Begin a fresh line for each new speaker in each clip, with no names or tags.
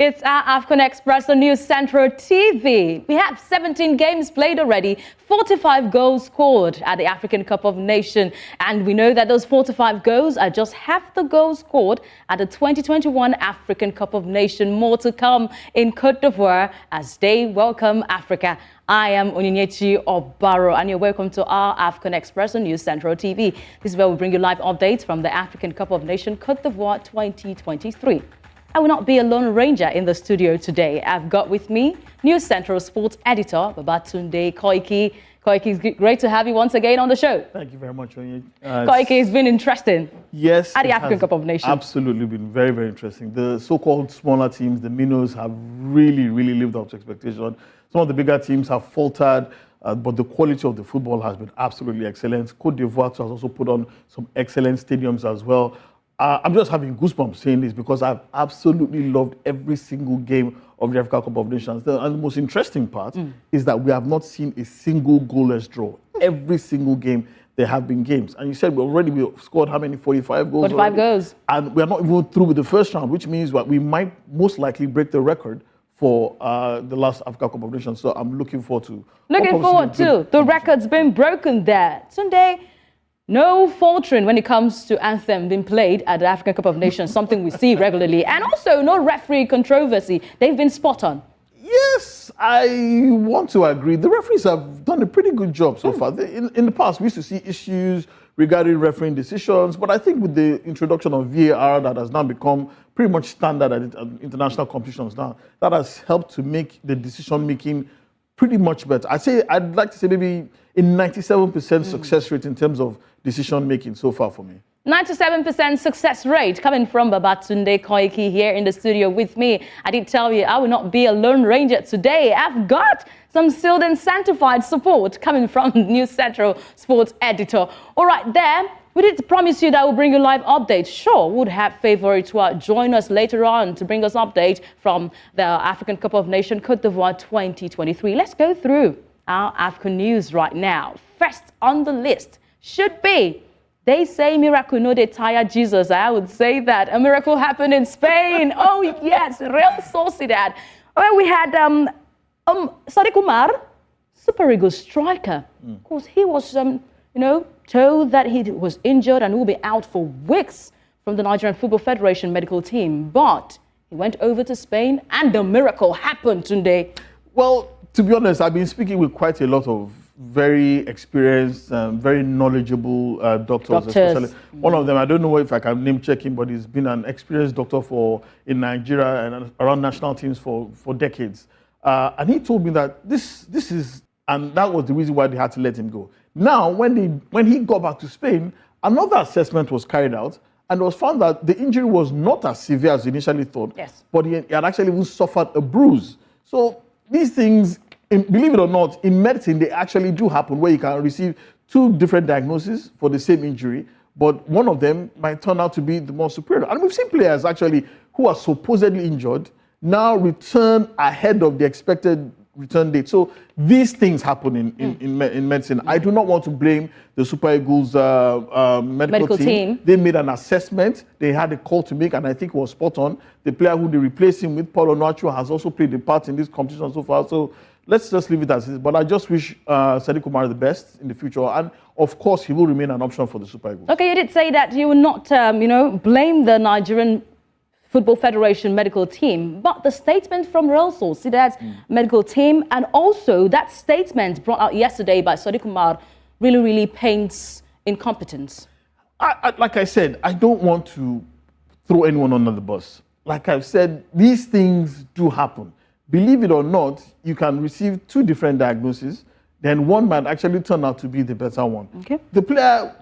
It's our Afcon Express on News Central TV. We have 17 games played already, 45 goals scored at the African Cup of Nations. And we know that those 45 goals are just half the goals scored at the 2021 African Cup of Nations. More to come in Côte d'Ivoire as they welcome Africa. I am Onyinyechi Obaro, and you're welcome to our Afcon Express on News Central TV. This is where we bring you live updates from the African Cup of Nations Côte d'Ivoire 2023. I will not be a lone ranger in the studio today. I've got with me News Central Sports Editor, Babatunde Koiki. Koiki, it's great to have you once again on the show.
Thank you very much, Onye.
Koiki, it's been interesting.
Yes,
at the African Cup of Nations.
Absolutely been very, very interesting. The so-called smaller teams, the minnows, have really, really lived up to expectation. Some of the bigger teams have faltered, but the quality of the football has been absolutely excellent. Côte d'Ivoire has also put on some excellent stadiums as well. I'm just having goosebumps saying this because I've absolutely loved every single game of the African Cup of Nations. And the most interesting part is that we have not seen a single goalless draw. Every single game, there have been games. And you said we've scored how many? 45 goals?
45 already? Goals.
And we are not even through with the first round, which means that we might most likely break the record for the last African Cup of Nations. So I'm looking forward to.
Looking forward to. The record's been broken there. Sunday. No faltering when it comes to anthem being played at the African Cup of Nations, something we see regularly. And also no referee controversy. They've been spot on.
Yes, I want to agree. The referees have done a pretty good job so far. In the past, we used to see issues regarding refereeing decisions, but I think with the introduction of VAR that has now become pretty much standard at international competitions now, that has helped to make the decision-making pretty much better. I'd like to say maybe a 97% success rate in terms of decision-making so far for me.
97% success rate coming from Babatunde Koiki here in the studio with me. I did tell you I will not be a lone ranger today. I've got some sealed and sanctified support coming from News Central Sports Editor. All right, there. We did promise you that we'll bring you live updates. Sure, would have favored to join us later on to bring us update from the African Cup of Nations Côte d'Ivoire 2023. Let's go through our Afcon news right now. First on the list should be, they say miracle no dey tire Jesus. I would say that a miracle happened in Spain. Oh yes, Real Sociedad. Where we had Sadiq Umar, Super Eagles striker. Of course, he was told that he was injured and will be out for weeks from the Nigerian Football Federation medical team. But he went over to Spain and the miracle happened today.
Well, to be honest, I've been speaking with quite a lot of very experienced, very knowledgeable doctors. Especially one of them, I don't know if I can name check him, but he's been an experienced doctor in Nigeria and around national teams for decades. And he told me that this is, and that was the reason why they had to let him go. Now, when he got back to Spain, another assessment was carried out, and it was found that the injury was not as severe as initially thought.
Yes.
But he had actually even suffered a bruise. So these things, believe it or not, in medicine, they actually do happen where you can receive two different diagnoses for the same injury, but one of them might turn out to be the more superior. And we've seen players actually who are supposedly injured now return ahead of the expected return date. So these things happen in medicine. I do not want to blame the Super Eagles medical team. They made an assessment. They had a call to make, and I think it was spot on. The player who they replaced him with, Paul Onuachu, has also played a part in this competition so far. So let's just leave it as is. But I just wish Sadiq Umar the best in the future. And of course, he will remain an option for the Super Eagles. Okay,
you did say that you will not, blame the Nigerian Football Federation medical team, but the statement from Real Sociedad's medical team, and also that statement brought out yesterday by Sadiq Umar, really, really paints incompetence.
Like I said, I don't want to throw anyone under the bus. Like I've said, these things do happen. Believe it or not, you can receive two different diagnoses, then one might actually turn out to be the better one. Okay. The player,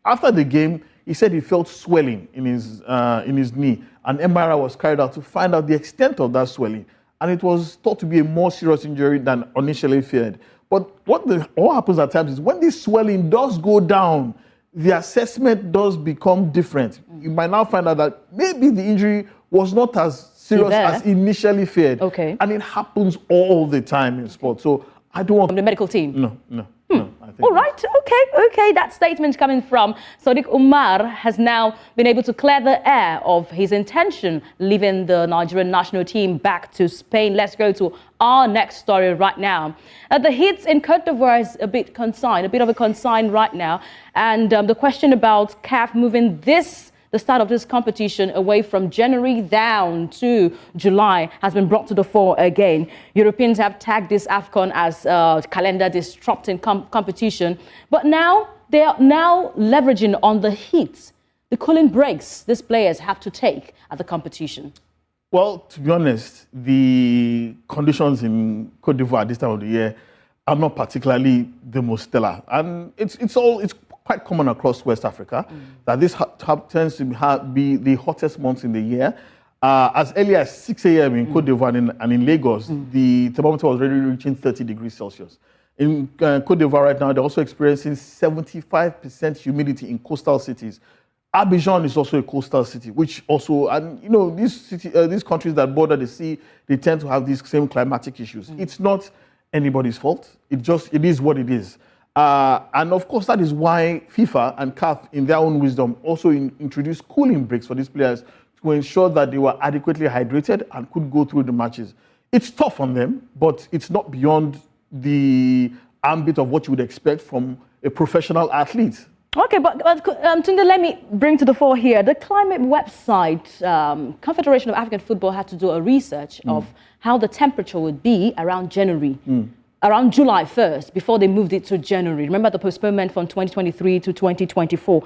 after the game, he said he felt swelling in his knee. An MRI was carried out to find out the extent of that swelling. And it was thought to be a more serious injury than initially feared. But what happens at times is when this swelling does go down, the assessment does become different. You might now find out that maybe the injury was not as serious as initially feared.
Okay.
And it happens all the time in sport. So I don't want...
From the medical team?
No. No, I think
All right, okay. That statement coming from Sadiq Umar has now been able to clear the air of his intention leaving the Nigerian national team back to Spain. Let's go to our next story right now. The hits in Cote d'Ivoire is a bit of a consign right now. And the question about CAF moving the start of this competition away from January down to July has been brought to the fore again. Europeans have tagged this Afcon as a calendar disrupting competition, but now they are now leveraging on the heat, the cooling breaks these players have to take at the competition.
Well, to be honest, the conditions in Cote d'Ivoire at this time of the year are not particularly the most stellar, and it's quite common across West Africa that this tends to be the hottest months in the year. As early as 6 a.m. in Cote d'Ivoire and in Lagos, the thermometer was already reaching 30 degrees Celsius. In Cote d'Ivoire right now, they're also experiencing 75% humidity in coastal cities. Abidjan is also a coastal city, which also, and these countries that border the sea, they tend to have these same climatic issues. It's not anybody's fault. It is what it is. And of course, that is why FIFA and CAF, in their own wisdom, also introduced cooling breaks for these players to ensure that they were adequately hydrated and could go through the matches. It's tough on them, but it's not beyond the ambit of what you would expect from a professional athlete.
Okay, but Tunde, let me bring to the fore here. The climate website, Confederation of African Football, had to do a research of how the temperature would be around January. Around July 1st, before they moved it to January. Remember the postponement from 2023 to 2024.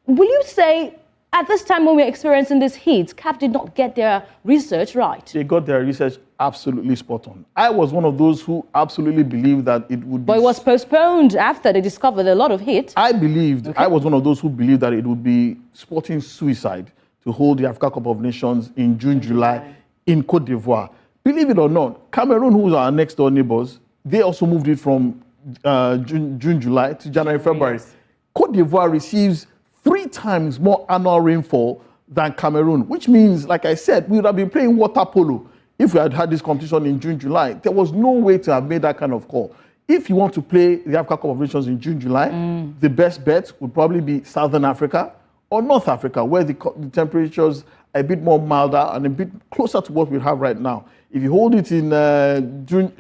Will you say, at this time when we're experiencing this heat, CAF did not get their research right? They
got their research absolutely spot on. I was one of those who absolutely believed that it would be...
But it was postponed after they discovered a lot of heat.
I was one of those who believed that it would be sporting suicide to hold the Africa Cup of Nations in June, July in Cote d'Ivoire. Believe it or not, Cameroon, who is our next door neighbors, they also moved it from June, July to January, February. Yes. Cote d'Ivoire receives 3 times more annual rainfall than Cameroon, which means, like I said, we would have been playing water polo if we had had this competition in June, July. There was no way to have made that kind of call. If you want to play the Africa Cup of Nations in June, July, the best bet would probably be Southern Africa or North Africa, where the temperatures are a bit more milder and a bit closer to what we have right now. If you hold it in June,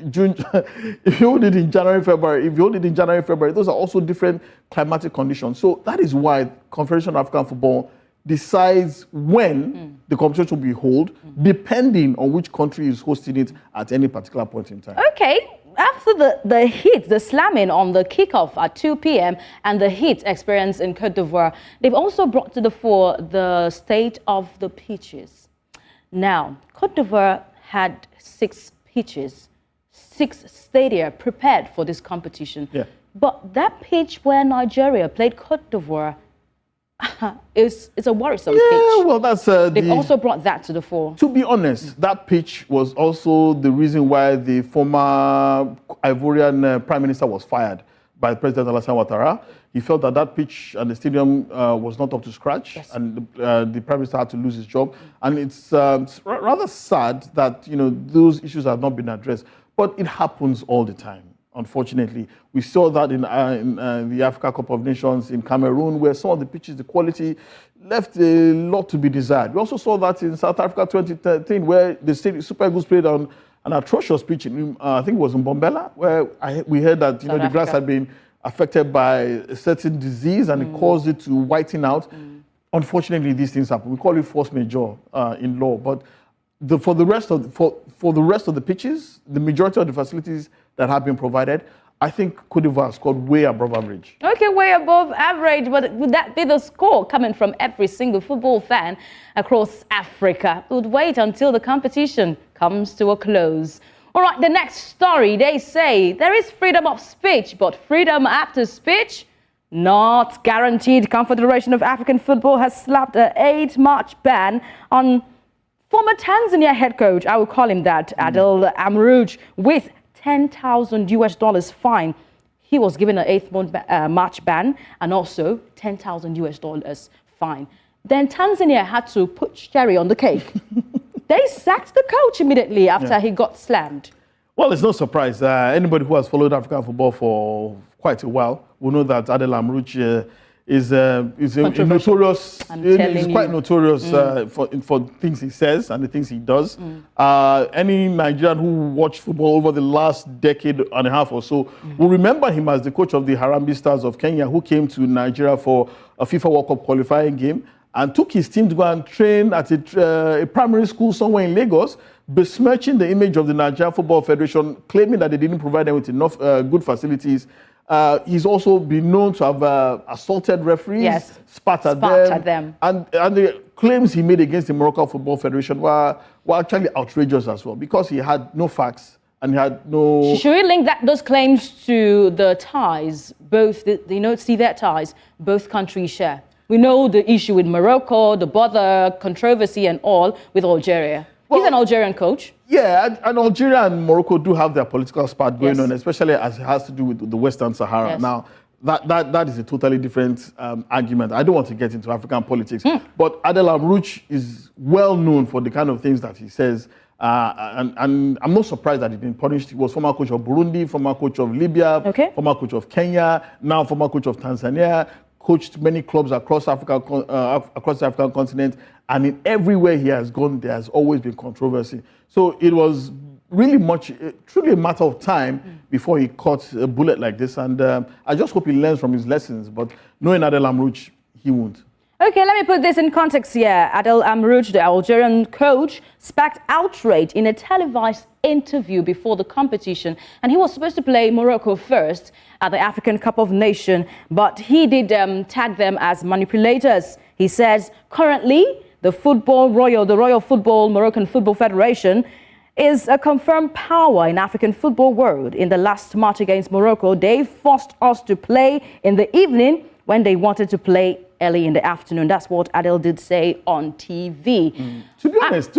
if you hold it in January, February, those are also different climatic conditions. So that is why Confederation of African Football decides when the competition will be held, depending on which country is hosting it at any particular point in time.
Okay. After the heat, the slamming on the kickoff at 2 p.m. and the heat experienced in Cote d'Ivoire, they've also brought to the fore the state of the pitches. Now, Cote d'Ivoire had 6 pitches, 6 stadia prepared for this competition. Yeah. But that pitch where Nigeria played Cote d'Ivoire is a worrisome pitch.
Well, that's
they've also brought that to the fore.
To be honest, that pitch was also the reason why the former Ivorian Prime Minister was fired by President Alassane Ouattara. He felt that that pitch and the stadium was not up to scratch, and the Prime Minister had to lose his job. And it's rather sad that those issues have not been addressed, but it happens all the time. Unfortunately, we saw that in the Africa Cup of Nations in Cameroon, where some of the pitches, the quality left a lot to be desired. We also saw that in South Africa 2013, where the Super Eagles played on an atrocious pitch. I think it was in Bombela, where we heard that the grass had been affected by a certain disease and it caused it to whiten out. Unfortunately, these things happen. We call it force majeure in law, but for the rest of the pitches, the majority of the facilities that have been provided, I think Cote d'Ivoire scored way above average. Okay, way above average, but would that be the score coming from every single football fan across Africa? We'll wait until the competition comes to a close. All right, the next story, they say there is freedom of speech, but freedom after speech, not guaranteed. Confederation of African Football has slapped an 8-match ban on former Tanzania head coach, I will call him that, Adel Amrouche, with $10,000 fine. He was given an 8-match ban and also $10,000 fine. Then Tanzania had to put cherry on the cake. They sacked the coach immediately after he got slammed. Well, it's no surprise. Anybody who has followed African football for quite a while. We know that Adel Amrouche is a notorious. He's quite notorious for things he says and the things he does. Any Nigerian who watched football over the last decade and a half or so will remember him as the coach of the Harambee Stars of Kenya, who came to Nigeria for a FIFA World Cup qualifying game and took his team to go and train at a primary school somewhere in Lagos, besmirching the image of the Nigeria Football Federation, claiming that they didn't provide them with enough good facilities. He's also been known to have assaulted referees, spat at them. And the claims he made against the Moroccan Football Federation were actually outrageous as well, because he had no facts and he had no...
Should we link those claims to the ties, both, severe ties, both countries share? We know the issue with Morocco, the bother, controversy and all with Algeria. Well, he's an Algerian coach.
Yeah, and Algeria and Morocco do have their political spat going on, especially as it has to do with the Western Sahara. Yes. Now, that is a totally different argument. I don't want to get into African politics, but Adel Amrouche is well known for the kind of things that he says. And I'm not surprised that he's been punished. He was former coach of Burundi, former coach of Libya, former coach of Kenya, now former coach of Tanzania, coached many clubs across Africa, across the African continent, and in everywhere he has gone, there has always been controversy. So it was really truly a matter of time before he caught a bullet like this, and I just hope he learns from his lessons, but knowing Adel Amrouche, he won't.
Okay, let me put this in context here. Adel Amrouche, the Algerian coach, sparked outrage in a televised interview before the competition, and he was supposed to play Morocco first at the African Cup of Nations, but he did tag them as manipulators. He says currently the Royal Football Moroccan Football Federation is a confirmed power in African football world. In the last match against Morocco, they forced us to play in the evening when they wanted to play early in the afternoon. That's what Adel did say on TV.
To be honest,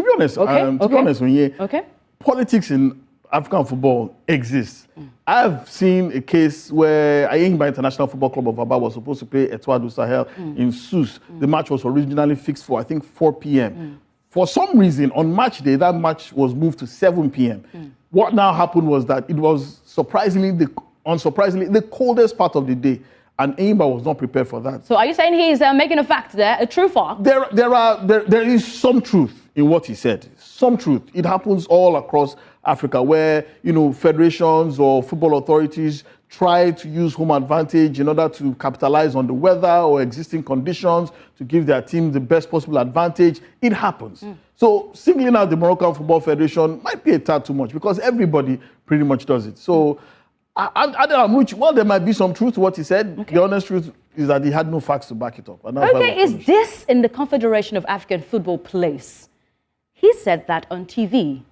politics in African football exists. I've seen a case where Ayimba International Football Club of Aba was supposed to play Etoile du Sahel in Sousse. The match was originally fixed for, I think, 4 p.m. For some reason, on match day, that match was moved to 7 p.m. What now happened was that it was unsurprisingly, the coldest part of the day, and Ayimba was not prepared for that.
So are you saying he's making a fact there, a true fact?
There is some truth in what he said. Some truth. It happens all across Africa where, federations or football authorities try to use home advantage in order to capitalize on the weather or existing conditions to give their team the best possible advantage. It happens. So singling out the Moroccan Football Federation might be a tad too much, because everybody pretty much does it. So Adel Amrouche, well, there might be some truth to what he said. The honest truth is that he had no facts to back it up. And
is this in the Confederation of African Football place? He said that on TV.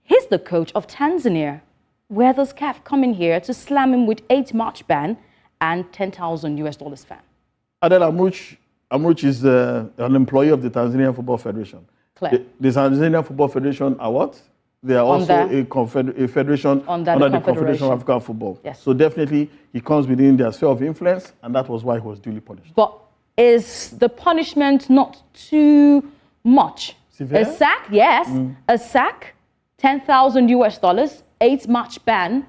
He's the coach of Tanzania, where does CAF come in here to slam him with 8-match ban and $10,000 fine? Adel
Amrouche is an employee of the Tanzanian Football Federation. The Tanzanian Football Federation are what? They are also a federation under the Confederation of African Football.
Yes.
So definitely he comes within their sphere of influence, and that was why he was duly punished.
But is the punishment not too much?
Severe?
A sack, yes. A sack, $10,000, 8-match ban.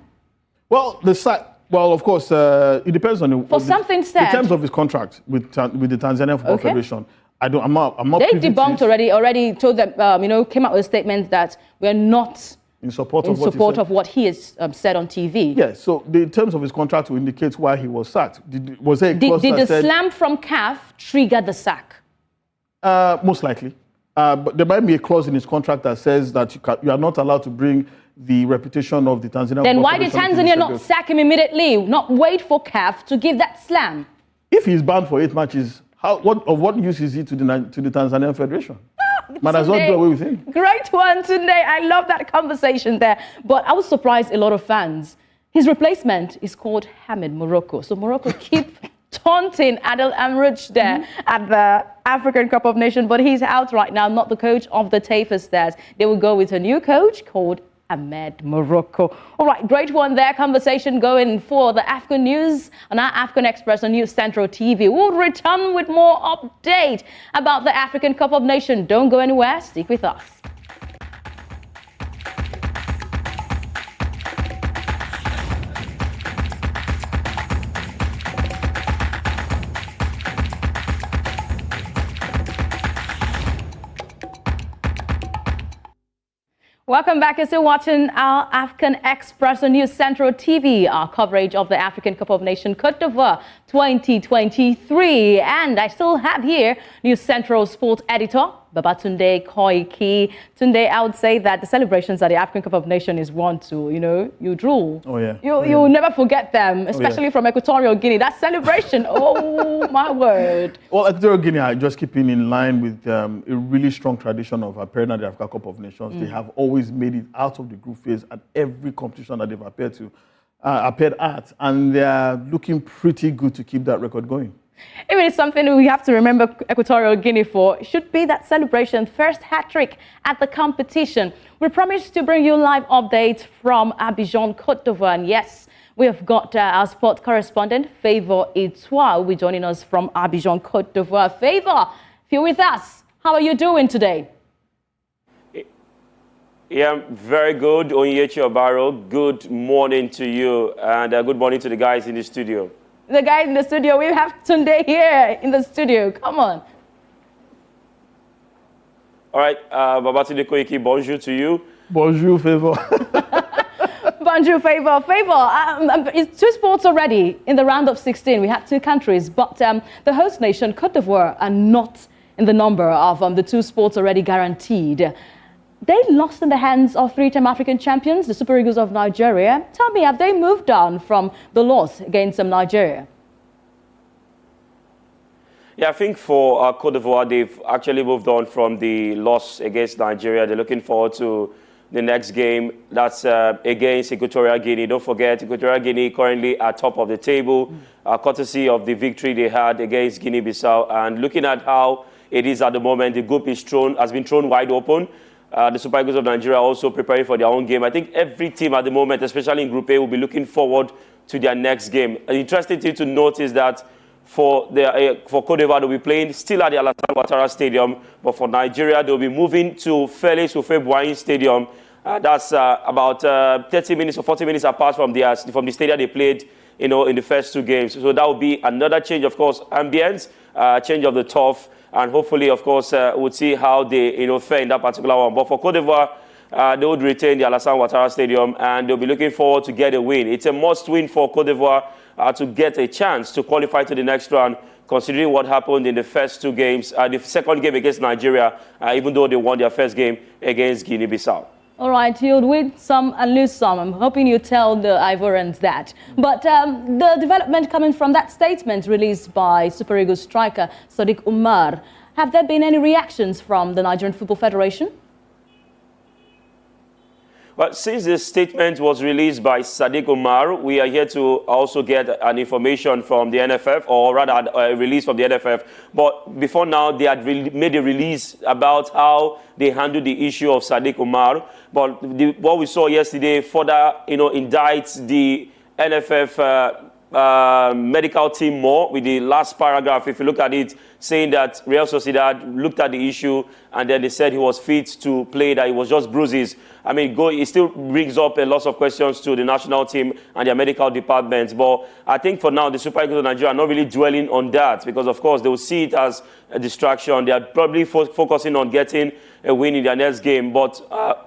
Well, the sack. Well, of course, it depends on
the
terms of his contract with the Tanzanian Football Federation. I'm not.
They debunked already told them, came out with a statement that we're not
in support
of what he has said on TV.
Yes. So the terms of his contract will indicate why he was sacked. Did the
slam from CAF trigger the sack?
Most likely. But there might be a clause in his contract that says that you are not allowed to bring the reputation of the Tanzanian.
Then why did Tanzania not sack him immediately? Not wait for CAF to give that slam?
If he's banned for 8 matches, what use is he to the Tanzanian Federation? Might as well do away with him.
Great one today. I love that conversation there. But I was surprised a lot of fans. His replacement is called Hamid Morocco. So Morocco keep taunting Adel Amrouche there at the African Cup of Nations, but he's out right now, not the coach of the Taifa Stars. They will go with a new coach called Ahmed Morocco. All right, great one there. Conversation going for the Afcon news on our Afcon Express on News Central TV. We'll return with more update about the African Cup of Nations. Don't go anywhere. Stick with us. Welcome back. You're still watching our Afcon Express on News Central TV, our coverage of the African Cup of Nations Côte d'Ivoire 2023. And I still have here News Central Sport Editor, Babatunde Koiki. Tunde, I would say that the celebrations at the African Cup of Nations is one to, you drool.
Oh, yeah.
You'll never forget them, especially from Equatorial Guinea. That celebration, oh, my word.
Well, Equatorial Guinea are just keeping in line with a really strong tradition of appearing at the African Cup of Nations. They have always made it out of the group phase at every competition that they've appeared at. And they're looking pretty good to keep that record going.
Even it's something we have to remember Equatorial Guinea for. It should be that celebration, first hat-trick at the competition. We promised to bring you live updates from Abidjan, Côte d'Ivoire. And yes, we have got our sport correspondent, Favor Etoile, will be joining us from Abidjan, Côte d'Ivoire. Favor, if you're with us, how are you doing today?
Yeah, very good, Onyechi Obaro. Good morning to you, and good morning to the guys in the studio.
The guys in the studio, we have Tunde here in the studio. Come on.
All right, Babatunde Koiki, bonjour to you.
Bonjour, Favor.
Bonjour, Favor. Favor, it's two sports already in the round of 16. We have two countries, but the host nation, Côte d'Ivoire, are not in the number of the two sports already guaranteed. They lost in the hands of three-time African champions, the Super Eagles of Nigeria. Tell me, have they moved on from the loss against Nigeria?
Yeah, I think for Côte d'Ivoire, they've actually moved on from the loss against Nigeria. They're looking forward to the next game. That's against Equatorial Guinea. Don't forget, Equatorial Guinea currently at top of the table, courtesy of the victory they had against Guinea-Bissau. And looking at how it is at the moment, the group has been thrown wide open. The Super Eagles of Nigeria are also preparing for their own game. I think every team at the moment, especially in Group A, will be looking forward to their next game. An interesting thing to note is that for Côte d'Ivoire, they'll be playing still at the Alassane Ouattara Stadium, but for Nigeria, they'll be moving to Félix Houphouët-Boigny Stadium. That's about 30 minutes or 40 minutes apart from the stadium they played, in the first two games. So that will be another change, of course, ambience, change of the turf. And hopefully, of course, we'll see how they fare in that particular one. But for Côte d'Ivoire, they would retain the Alassane Ouattara Stadium, and they'll be looking forward to get a win. It's a must-win for Côte d'Ivoire to get a chance to qualify to the next round, considering what happened in the first two games. The second game against Nigeria, even though they won their first game against Guinea-Bissau.
All right, you'll win some and lose some. I'm hoping you tell the Ivorians that. But the development coming from that statement released by Super Eagles striker Sadiq Umar, have there been any reactions from the Nigerian Football Federation?
Well, since the statement was released by Sadiq Umar, we are here to also get an information from the NFF, or rather a release from the NFF. But before now, they had made a release about how they handled the issue of Sadiq Umar. But what we saw yesterday further, indicts the NFF medical team more with the last paragraph, if you look at it, saying that Real Sociedad looked at the issue and then they said he was fit to play, that it was just bruises. I mean, it still brings up a lot of questions to the national team and their medical departments. But I think for now, the Super Eagles of Nigeria are not really dwelling on that because, of course, they will see it as a distraction. They are probably focusing on getting a win in their next game. But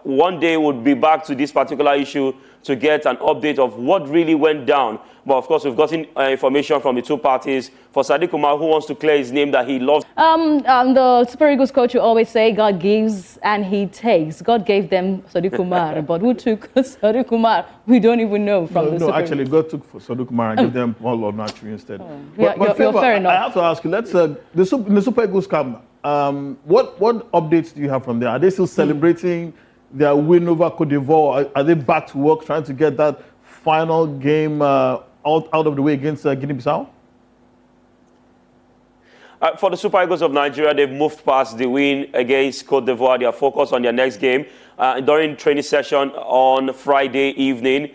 one day we'll be back to this particular issue to get an update of what really went down. But of course, we've gotten information from the two parties. For Sadiq Umar, who wants to clear his name that he loves.
The Super Eagles coach will always say God gives and he takes. God gave them Sadiq Umar, but who took Sadiq Umar? We don't even know from the Super
actually, God took Sadiq Umar and gave them Paul Onatri instead.
But you're fair enough.
I have to ask you, the Super Eagles camp, what updates do you have from there? Are they still celebrating their win over Côte d'Ivoire? Are they back to work trying to get that final game out of the way against Guinea-Bissau?
For the Super Eagles of Nigeria, they've moved past the win against Côte d'Ivoire. They are focused on their next game. During training session on Friday evening,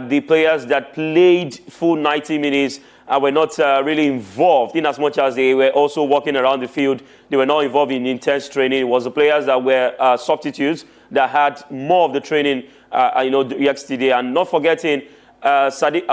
the players that played full 90 minutes were not really involved in as much as they were also walking around the field. They were not involved in intense training. It was the players that were substitutes that had more of the training, yesterday. And not forgetting, Zaidou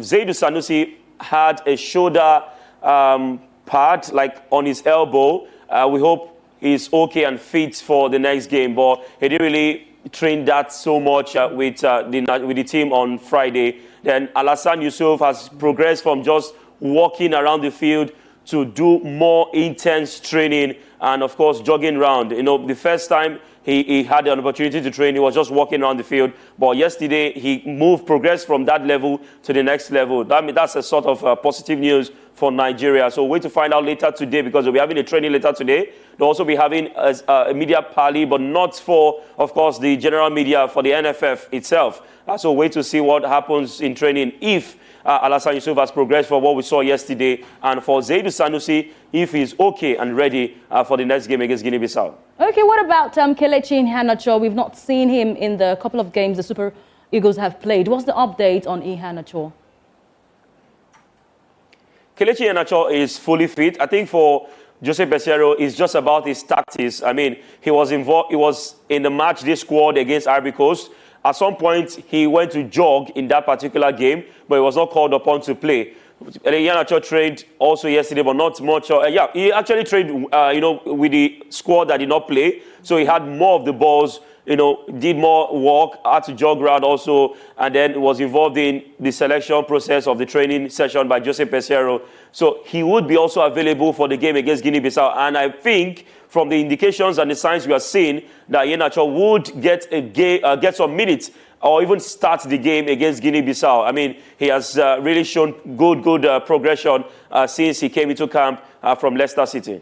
Sanusi had a shoulder pad on his elbow. We hope he's okay and fit for the next game, but he didn't really trained that so much with the team on Friday. Then Alassane Yusuf has progressed from just walking around the field to do more intense training and, of course, jogging around. You know, the first time he had an opportunity to train, he was just walking around the field. But yesterday, he progressed from that level to the next level. That's a sort of positive news for Nigeria. So wait to find out later today, because we'll be having a training later today. They'll also be having a media parley, but not for, of course, the general media, for the NFF itself. So wait to see what happens in training if Alassane Yusuf has progressed from what we saw yesterday, and for Zaidou Sanusi, if he's okay and ready for the next game against Guinea-Bissau.
Okay, what about Kelechi Iheanacho? We've not seen him in the couple of games the Super Eagles have played. What's the update on Iheanacho?
Kelechi Iheanacho is fully fit. I think for Jose Peseiro, it's just about his tactics. I mean, he was involved. He was in the match day squad against Ivory Coast. At some point, he went to jog in that particular game, but he was not called upon to play. Iheanacho trained also yesterday, but not much. Yeah, he actually trained, with the squad that did not play. So he had more of the balls, did more work, had to jog around also, and then was involved in the selection process of the training session by Jose Peseiro. So he would be also available for the game against Guinea-Bissau. And I think from the indications and the signs we are seeing, that Iheanacho would get some minutes or even start the game against Guinea-Bissau. I mean, he has really shown good progression since he came into camp from Leicester City.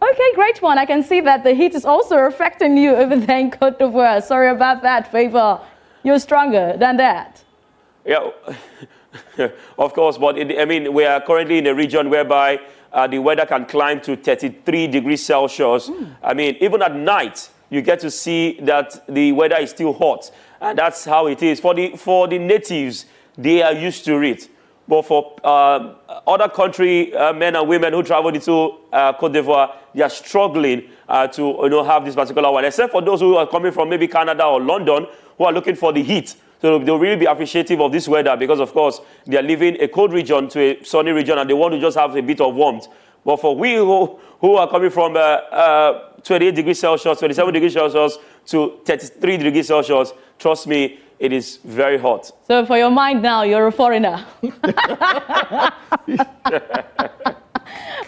Okay, great one. I can see that the heat is also affecting you over there in Côte d'Ivoire. Sorry about that, Favor. You're stronger than that.
Yeah, of course. But we are currently in a region whereby the weather can climb to 33 degrees Celsius. I mean, even at night, you get to see that the weather is still hot. And that's how it is. For the natives, they are used to it. But for other country men and women who travel into Côte d'Ivoire, they are struggling to have this particular one. Except for those who are coming from maybe Canada or London, who are looking for the heat. So they'll really be appreciative of this weather, because, of course, they are leaving a cold region to a sunny region, and they want to just have a bit of warmth. But for we who are coming from 28 degrees Celsius, 27 degrees Celsius to 33 degrees Celsius, trust me, it is very hot.
So for your mind now, you're a foreigner.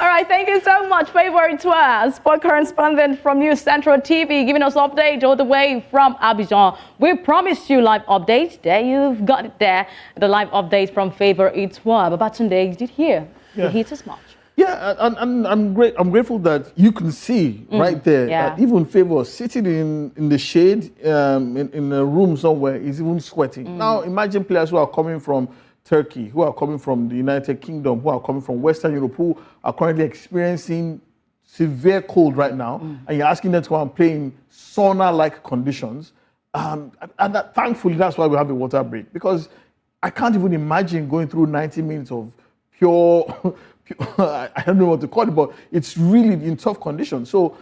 All right, thank you so much, Favor Itoa, sport correspondent from News Central TV, giving us update all the way from Abidjan. We promised you live updates. There, you've got it there. The live update from Favor Itoa. But today, you did hear the heat is much.
Yeah, and I'm grateful that you can see right there that even Favor sitting in the shade in a room somewhere is even sweating. Now imagine players who are coming from Turkey, who are coming from the United Kingdom, who are coming from Western Europe, who are currently experiencing severe cold right now, and you're asking them to come and play in sauna-like conditions. And thankfully, that's why we have a water break, because I can't even imagine going through 90 minutes of pure I don't know what to call it, but it's really in tough conditions. So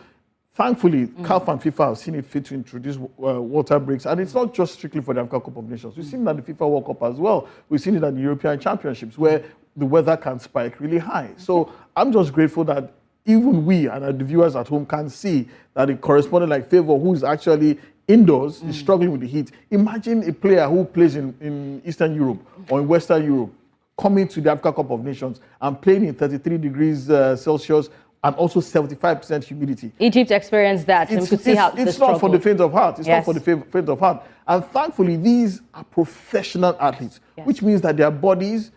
thankfully, CAF and FIFA have seen it fit to introduce water breaks. And it's not just strictly for the African Cup of Nations. We've seen it at the FIFA World Cup as well. We've seen it at the European Championships, where the weather can spike really high. So I'm just grateful that even we and the viewers at home can see that a correspondent like Favor, who is actually indoors, is struggling with the heat. Imagine a player who plays in Eastern Europe or in Western Europe coming to the Africa Cup of Nations and playing in 33 degrees Celsius and also 75% humidity.
Egypt experienced that. And we could see how
it's not for the faint of heart. It's not for the faint of heart. And thankfully, these are professional athletes, which means that their bodies,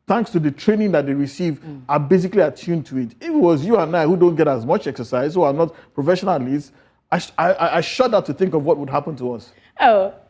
thanks to the training that they receive, are basically attuned to it. If it was you and I who don't get as much exercise, who are not professional athletes, I shudder to think of what would happen to us.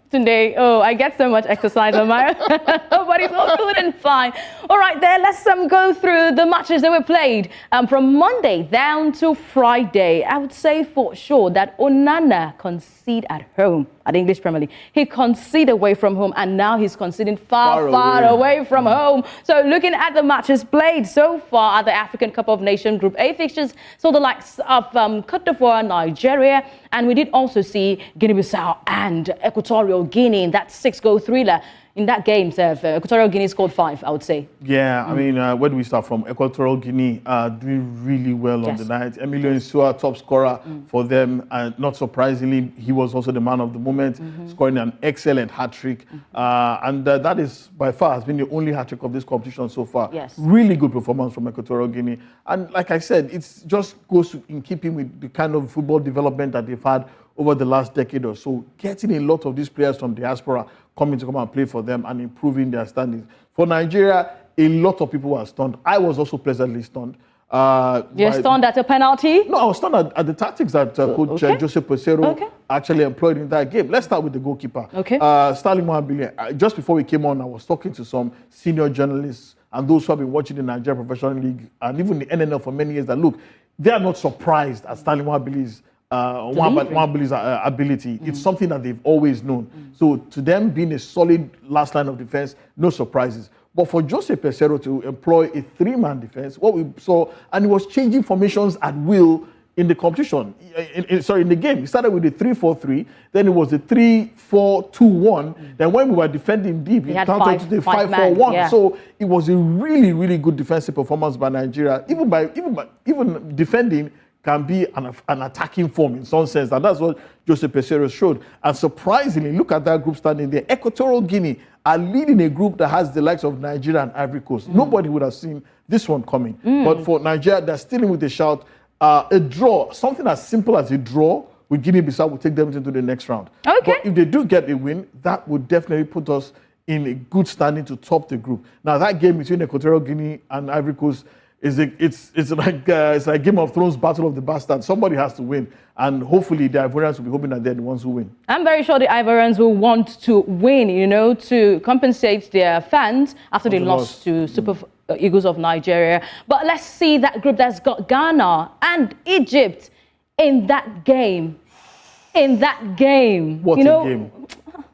Today, I get so much exercise on my own, but it's all good and fine. All right, there, let's go through the matches that were played from Monday down to Friday. I would say for sure that Onana conceded at home at the English Premier League. He conceded away from home, and now he's conceding far away from home. So looking at the matches played so far at the African Cup of Nations Group A fixtures, so the likes of Côte d'Ivoire, Nigeria, and we did also see Guinea-Bissau and Equatorial Guinea in that 6-goal thriller. in that game, Equatorial Guinea scored 5, I would say.
Yeah, I mean, where do we start from? Equatorial Guinea doing really well on the night. Emilio Insua, top scorer for them, and not surprisingly, he was also the man of the moment, scoring an excellent hat-trick. And that is, by far, has been the only hat-trick of this competition so far.
Yes.
Really good performance from Equatorial Guinea. And like I said, it just goes in keeping with the kind of football development that they've had over the last decade or so, getting a lot of these players from diaspora coming to come and play for them and improving their standings. For Nigeria, a lot of people were stunned. I was also pleasantly stunned.
You're stunned at a penalty?
No, I was stunned at the tactics that Coach Joseph Pesero actually employed in that game. Let's start with the goalkeeper. Sterling Mwabili. Just before we came on, I was talking to some senior journalists and those who have been watching the Nigeria Professional League and even the NNL for many years that, look, they are not surprised at Sterling Mwabili's ability. It's something that they've always known. So to them, being a solid last line of defense, no surprises. But for Jose Pesero to employ a 3-man defense, what we saw, and he was changing formations at will in the competition, in the game. He started with the 3-4-3, then it was the 3-4-2-1. Then when we were defending deep, he turned to the 5-4-1. Yeah. So it was a really, really good defensive performance by Nigeria. Even defending can be an attacking form in some sense, and that's what Jose Pesero showed. And surprisingly, look at that group standing there. Equatorial Guinea are leading a group that has the likes of Nigeria and Ivory Coast. Nobody would have seen this one coming. But for Nigeria, they're still in with a shout. A draw, something as simple as a draw with Guinea-Bissau will take them into the next round. But if they do get a win, that would definitely put us in a good standing to top the group. Now, that game between Equatorial Guinea and Ivory Coast it's like Game of Thrones, Battle of the Bastards. Somebody has to win, and hopefully the Ivorians will be hoping that they're the ones who win.
I'm very sure the Ivorians will want to win, to compensate their fans after they lost to Super Eagles of Nigeria. But let's see that group that's got Ghana and Egypt in that game. What a game!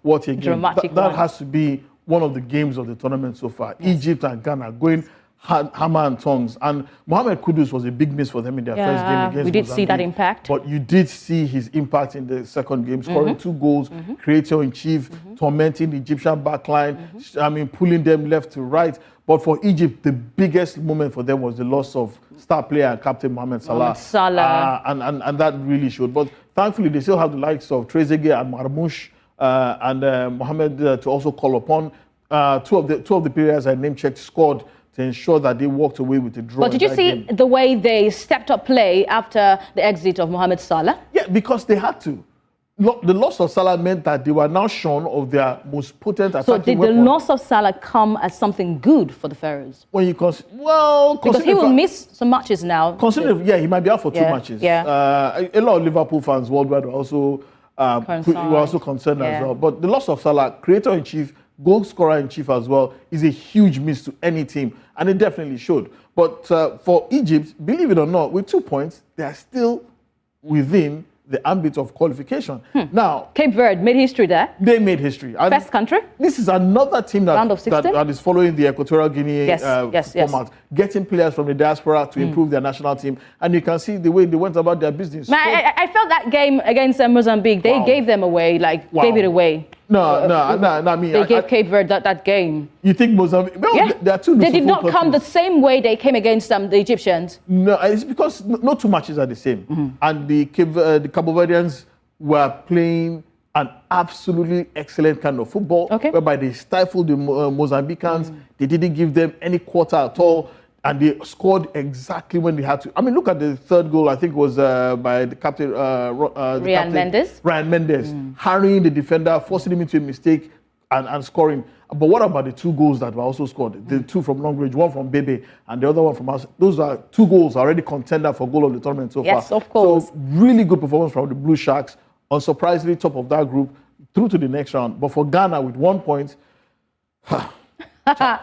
What a game! Dramatic
that has to be one of the games of the tournament so far. Yes. Egypt and Ghana going hammer and tongs, and Mohamed Kudus was a big miss for them in their first game against
we did
Mozambique.
See that impact,
but you did see his impact in the second game, scoring 2 goals, creator in chief, tormenting the Egyptian backline, pulling them left to right. But for Egypt, the biggest moment for them was the loss of star player and captain Mohamed Salah. And that really showed. But thankfully, they still have the likes of Trezeguet and Marmouche and Mohamed to also call upon. Two of the players I name-checked scored to ensure that they walked away with the draw.
But did you see the way they stepped up play after the exit of Mohamed Salah?
Yeah, because they had to. The loss of Salah meant that they were now shorn of their most potent attacking weapon.
So did the loss of Salah come as something good for the Pharaohs?
When you because
he will miss some matches now.
He might be out for 2 matches.
Yeah.
A lot of Liverpool fans worldwide were also concerned as well. But the loss of Salah, creator-in-chief, goal scorer in chief as well, is a huge miss to any team, and it definitely should. But for Egypt, believe it or not, with 2 points, they are still within the ambit of qualification. Now,
Cape Verde made history there.
They made history. And
first country.
This is another team that is following the Equatorial Guinea format, getting players from the diaspora to improve their national team. And you can see the way they went about their business.
I felt that game against Mozambique, they gave them away, gave it away.
They
gave Cape Verde that game.
You think Mozambique? Well, there are two.
They did not come the same way they came against the Egyptians.
No, it's because no 2 matches are the same. And the Cabo Verdeans were playing an absolutely excellent kind of football, whereby they stifled the Mozambicans. They didn't give them any quarter at all. And they scored exactly when they had to. I mean, look at the third goal. I think it was by the captain,
Ryan
Mendes, harrying the defender, forcing him into a mistake, and scoring. But what about the 2 goals that were also scored? The 2 from long range, one from Bebe, and the other one from us. Those are 2 goals already contender for goal of the tournament so far.
Yes, of course.
So really good performance from the Blue Sharks. Unsurprisingly, top of that group, through to the next round. But for Ghana with 1 point.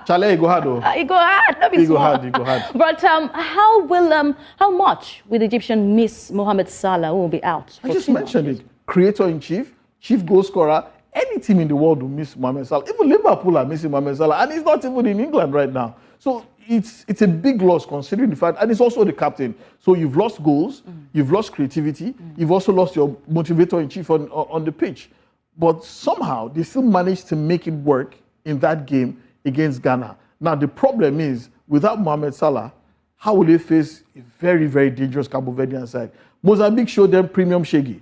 Chale, go hard though.
Go hard, not be smart.
Go hard.
But how much will the Egyptian miss Mohamed Salah, who will be out?
I just mentioned it. Creator-in-chief, chief goal scorer. Any team in the world will miss Mohamed Salah. Even Liverpool are missing Mohamed Salah, and he's not even in England right now. So it's a big loss considering the fact, and it's also the captain. So you've lost goals, you've lost creativity, you've also lost your motivator-in-chief on the pitch. But somehow they still managed to make it work in that game against Ghana. Now, the problem is, without Mohamed Salah, how will they face a very, very dangerous Cabo Verdean side? Mozambique showed them premium shaggy.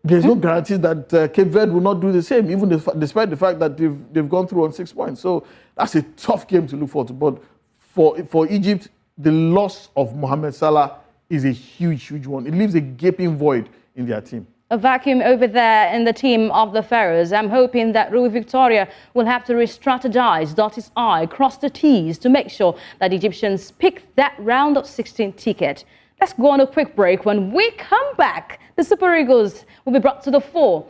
There's no guarantee that Cape Verde will not do the same, even despite the fact that they've gone through on 6 points. So that's a tough game to look forward to. But for Egypt, the loss of Mohamed Salah is a huge, huge one. It leaves a gaping void in their team.
A vacuum over there in the team of the Pharaohs. I'm hoping that Rui Victoria will have to re-strategize, dot his I, cross the T's to make sure that Egyptians pick that round of 16 ticket. Let's go on a quick break. When we come back, the Super Eagles will be brought to the fore.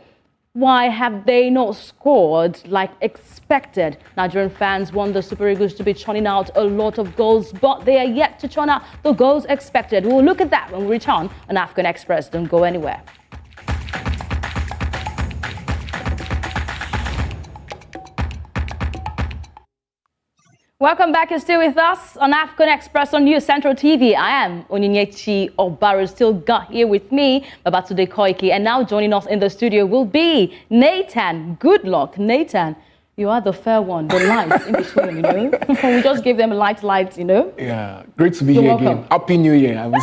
Why have they not scored like expected? Nigerian fans want the Super Eagles to be churning out a lot of goals, but they are yet to churn out the goals expected. We'll look at that when we return on Afcon Express. Don't go anywhere. Welcome back. You're still with us on Afcon Express on News Central TV. I am Onyinyechi Obaru. Still got here with me, Babatunde Koiki. And now joining us in the studio will be Nathan. Good luck, Nathan. You are the fair one, the light in between, you know. We just gave them a light, you know.
Yeah, great to be
You're
here
welcome.
again. Happy New Year. I haven't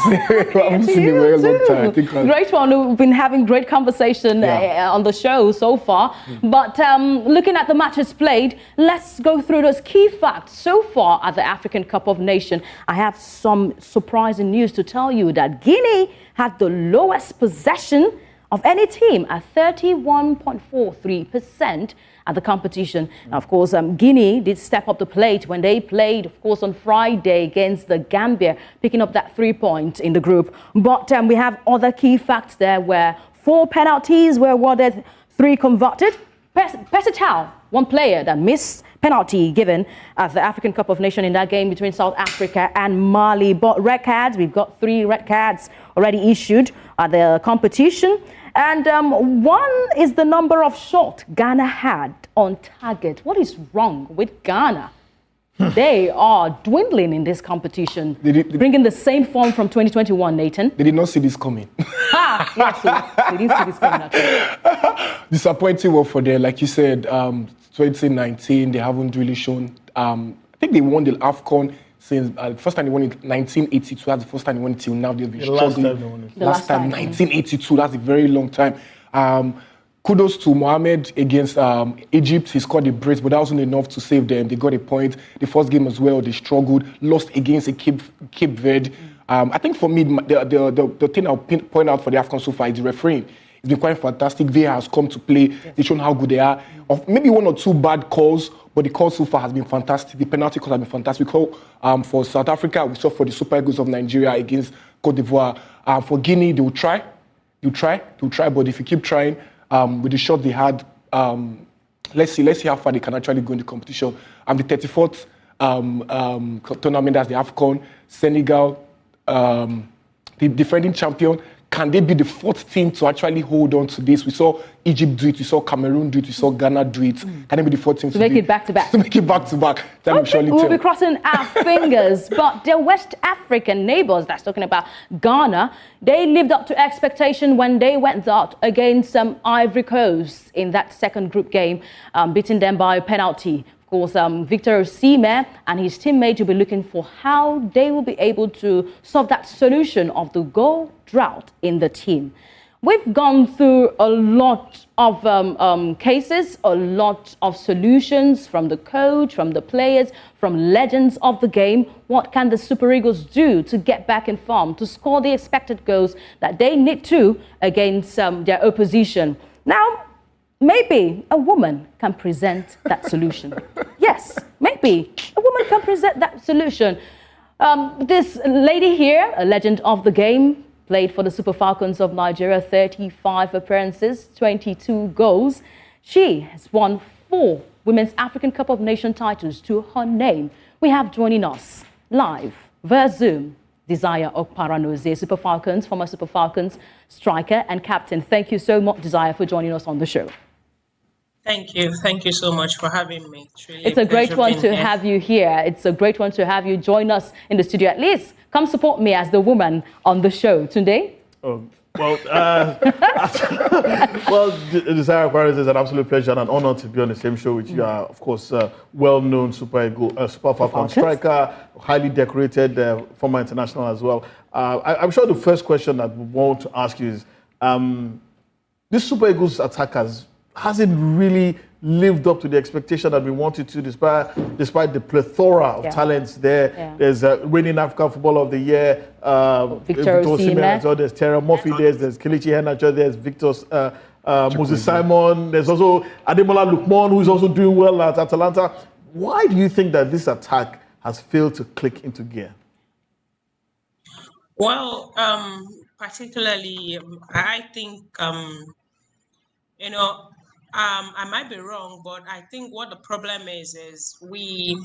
seen you in a very long time. I think
Great one. We've been having great conversation on the show so far. But looking at the matches played, let's go through those key facts so far at the African Cup of Nations. I have some surprising news to tell you that Guinea had the lowest possession of any team at 31.43% at the competition. Now, of course, Guinea did step up the plate when they played, of course, on Friday against the Gambia, picking up that 3 points in the group. But we have other key facts there where 4 penalties were awarded, 3 converted. Pesitao, one player that missed penalty given at the African Cup of Nations in that game between South Africa and Mali. But red cards, we've got 3 red cards already issued at the competition. And one is the number of shots Ghana had on target. What is wrong with Ghana? They are dwindling in this competition, bringing the same form from 2021, Nathan.
they did not see this coming.
Yes, they didn't see this coming at all.
Disappointing work for them. Like you said, 2019, they haven't really shown. I think they won the Afcon since first time they won it 1982. That's the first time they won it till now. They've been struggling. Last time 1982. That's a very long time. Kudos to Mohamed against Egypt. He scored a brace, but that wasn't enough to save them. They got a point. The first game as well, they struggled, lost against a Cape Verde. I think for me, the thing I'll point out for the Afcon so far is the refereeing. It's been quite fantastic. VAR has come to play. Yes. They've shown how good they are. Of maybe 1 or 2 bad calls, but the call so far has been fantastic. The penalty calls have been fantastic. For South Africa, we saw for the Super Eagles of Nigeria against Cote d'Ivoire. For Guinea, they will try. They'll try, but if you keep trying, with the shot they had, let's see how far they can actually go in the competition. The 34th tournament, that's the Afcon, Senegal, the defending champion. Can they be the 4th team to actually hold on to this? We saw Egypt do it, we saw Cameroon do it, we saw Ghana do it. Can they be the 4th team
to make it back to back?
To make it back to back.
Okay, we'll be crossing our fingers. But the West African neighbors, that's talking about Ghana, they lived up to expectation when they went out against Ivory Coast in that second group game, beating them by a penalty. Of course, Victor Osimhen and his teammates will be looking for how they will be able to solve that solution of the goal drought in the team. We've gone through a lot of cases, a lot of solutions from the coach, from the players, from legends of the game. What can the Super Eagles do to get back in form, to score the expected goals that they need to against their opposition? Now, maybe a woman can present that solution. Yes, maybe a woman can present that solution. This lady here, a legend of the game, played for the Super Falcons of Nigeria, 35 appearances, 22 goals. She has won 4 Women's African Cup of Nations titles to her name. We have joining us live via Zoom, Desire Okparanozie, Super Falcons, former Super Falcons striker and captain. Thank you so much, Desire, for joining us on the show.
Thank you. Thank you so much for having me.
It's a great one to have you here. It's a great one to have you join us in the studio. At least come support me as the woman on the show. Tunde?
Well, well, Desire Aquarius is an absolute pleasure and an honor to be on the same show with you. Of course, well-known Super Falcon striker, highly decorated former international as well. I'm sure the first question that we want to ask you is, this Super Eagles attackers hasn't really lived up to the expectation that we wanted to, despite the plethora of talents there. Yeah. There's winning African Footballer of the Year, Victor Osimhen, there's Terra Murphy, there's Kelechi Iheanacho, there's Victor Moses Simon, there's also Ademola Lookman, who's also doing well at Atalanta. Why do you think that this attack has failed to click into gear?
Well, particularly, I think, I might be wrong, but I think what the problem is we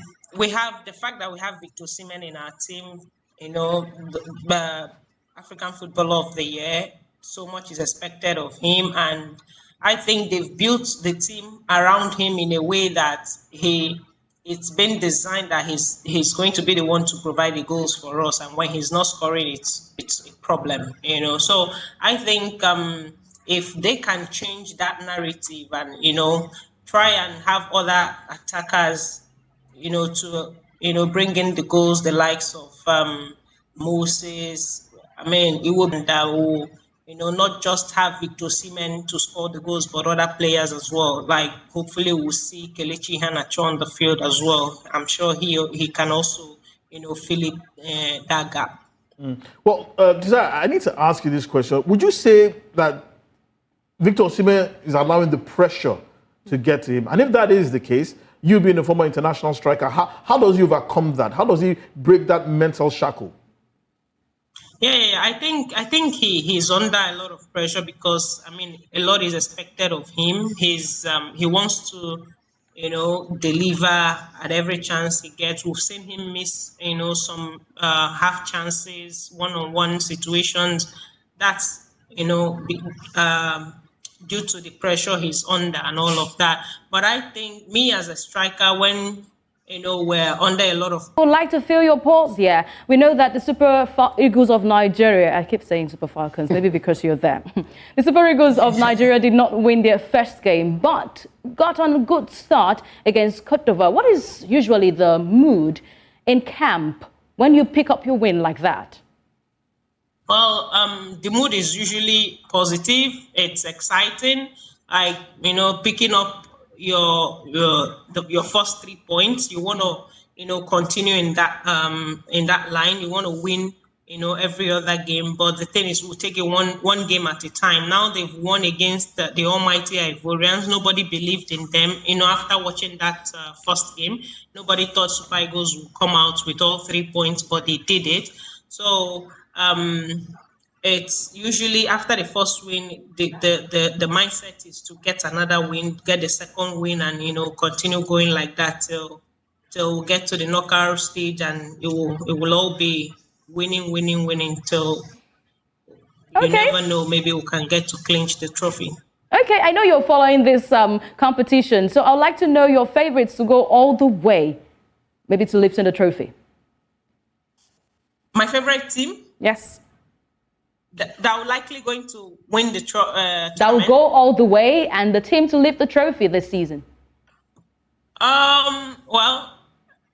have the fact that we have Victor Osimhen in our team, the African Footballer of the Year. So much is expected of him, and I think they've built the team around him in a way that it's been designed that he's going to be the one to provide the goals for us, and when he's not scoring, it's a problem, So I think if they can change that narrative and try and have other attackers, to bring in the goals, the likes of Moses. I mean, it would not just have Victor Osimhen to score the goals, but other players as well. Like, hopefully we'll see Kelechi Iheanacho on the field as well. I'm sure he can also, fill that gap.
Well, Desire, I need to ask you this question. Would you say that Victor Osimhen is allowing the pressure to get to him? And if that is the case, you being a former international striker, how does he overcome that? How does he break that mental shackle?
Yeah, I think he's under a lot of pressure because a lot is expected of him. He wants to deliver at every chance he gets. We've seen him miss some half chances, one-on-one situations. That's due to the pressure he's under and all of that. But I think me as a striker, when we're under a lot of...
I would like to feel your pulse here. We know that the Super Eagles of Nigeria, I keep saying Super Falcons, maybe because you're there. The Super Eagles of Nigeria did not win their first game, but got on a good start against Cote d'Ivoire. What is usually the mood in camp when you pick up your win like that?
Well, the mood is usually positive. It's exciting. Like, picking up your first 3 points. You want to, continue in that line. You want to win, every other game. But the thing is, we'll take it one game at a time. Now they've won against the almighty Ivorians. Nobody believed in them. After watching that first game, nobody thought Super Eagles would come out with all 3 points, but they did it. So it's usually after the first win, the mindset is to get another win, get the second win, and continue going like that till we get to the knockout stage, and it will all be winning till you never know, maybe we can get to clinch the trophy.
Okay, I know you're following this competition, so I'd like to know your favorites to go all the way, maybe to lift in the trophy.
My favorite team?
Yes.
That are likely going to win the tournament.
That will go all the way, and the team to lift the trophy this season.
Well,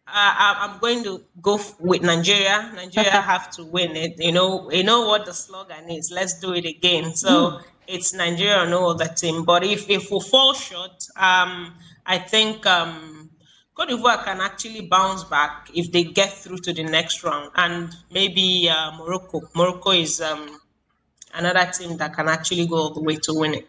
I'm going to go with Nigeria. Nigeria have to win it. You know what the slogan is. Let's do it again. So it's Nigeria or no other team. But if we fall short, I think Cote d'Ivoire can actually bounce back if they get through to the next round, and maybe Morocco. Morocco is another team that can actually go all the way to win it.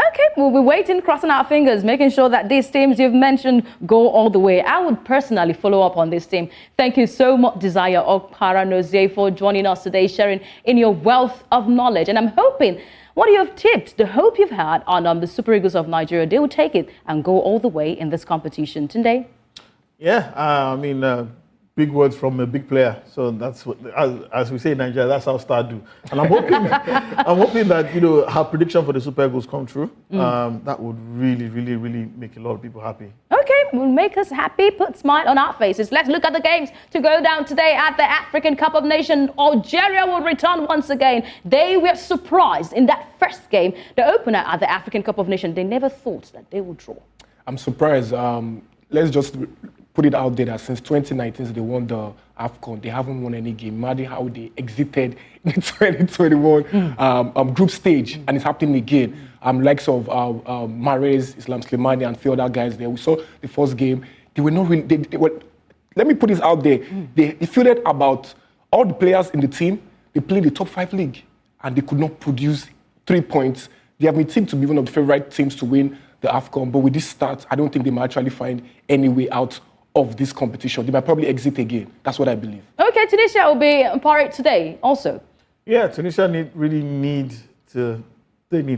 Okay, we'll be waiting, crossing our fingers, making sure that these teams you've mentioned go all the way. I would personally follow up on this team. Thank you so much, Desire Okpara-Nozie, for joining us today, sharing in your wealth of knowledge. And I'm hoping what you have tipped, the hope you've had on the Super Eagles of Nigeria, they will take it and go all the way in this competition. Tunde?
Yeah, big words from a big player. So that's what, as we say in Nigeria, that's how Star do. And I'm hoping that her prediction for the Super Eagles come true. That would really, really, really make a lot of people happy.
Okay. Okay, will make us happy, put smile on our faces. Let's look at the games to go down today at the African Cup of Nations. Algeria will return once again. They were surprised in that first game, the opener at the African Cup of Nations. They never thought that they would draw. I'm
surprised. Let's just put it out there that since 2019, they won the Afcon. They haven't won any game. Imagine how they exited in the 2021 group stage, and it's happening again. Likes of Mahrez, Islam Slimani, and a few other guys there. We saw the first game. They were not really. They were, let me put this out there. They fielded about all the players in the team. They played the top 5 league, and they could not produce 3 points. They have been teamed to be one of the favorite teams to win the Afcon, but with this start, I don't think they might actually find any way out of this competition. They might probably exit again. That's what I believe. Okay,
Tunisia will be on parade today also.
Yeah, Tunisia really need to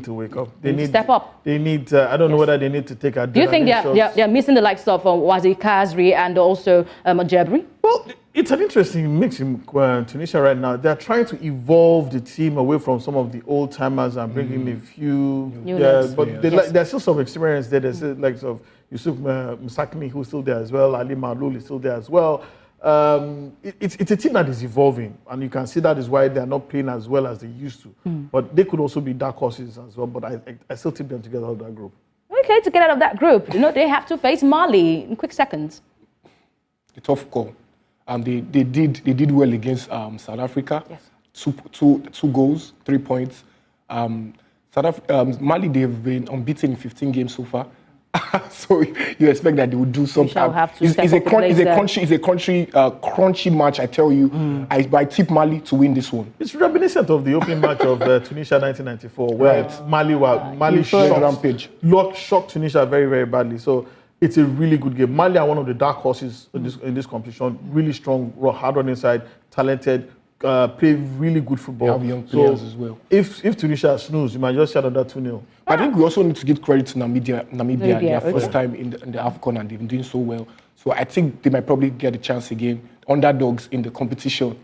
wake up. They need to step up. They need, I don't know whether they need to take a...
Do you think they're missing the likes of Wazi Kazri and also Jebri?
Well, it's an interesting mix in Tunisia right now. They're trying to evolve the team away from some of the old timers and bring in a few. But there's still some experience there. There's like of Yusuf Msakni, who's still there as well. Ali Malul is still there as well. It's a team that is evolving, and you can see that is why they're not playing as well as they used to. But they could also be dark horses as well. But I still tip them together out of that group.
Okay, to get out of that group, they have to face Mali in quick seconds.
A tough call. They did well against South Africa.
Yes.
Two goals, 3 points. Mali, they've been unbeaten in 15 games so far. So you expect that they will do something. It's a crunchy match, I tell you. I tip Mali to win this one.
It's reminiscent of the opening match of Tunisia 1994, where Mali shocked Tunisia very, very badly. So it's a really good game. Mali are one of the dark horses in this competition. Really strong, hard on inside, talented, play really good football.
They have young players as well.
If Tunisia snooze, you might just shut under 2-0.
I think we also need to give credit to Namibia. Their first time in the Afcon, and they've been doing so well. So I think they might probably get a chance again. Underdogs in the competition.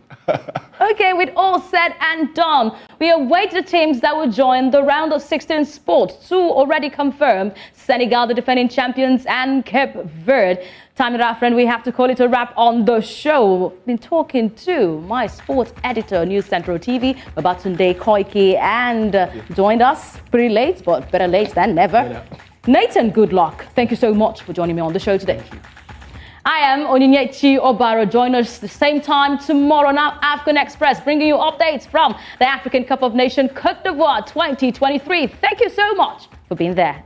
Okay, with all said and done, we await the teams that will join the round of 16 sports. 2 already confirmed: Senegal, the defending champions, and Cape Verde. Time it out, friend. We have to call it a wrap on the show. Been talking to my sports editor, News Central TV, Babatunde Koiki, and joined us pretty late, but better late than never. Nathan, good luck. Thank you so much for joining me on the show today. I am Onyinyechi Obaro. Join us the same time tomorrow now. Afcon Express bringing you updates from the African Cup of Nations Côte d'Ivoire 2023. Thank you so much for being there.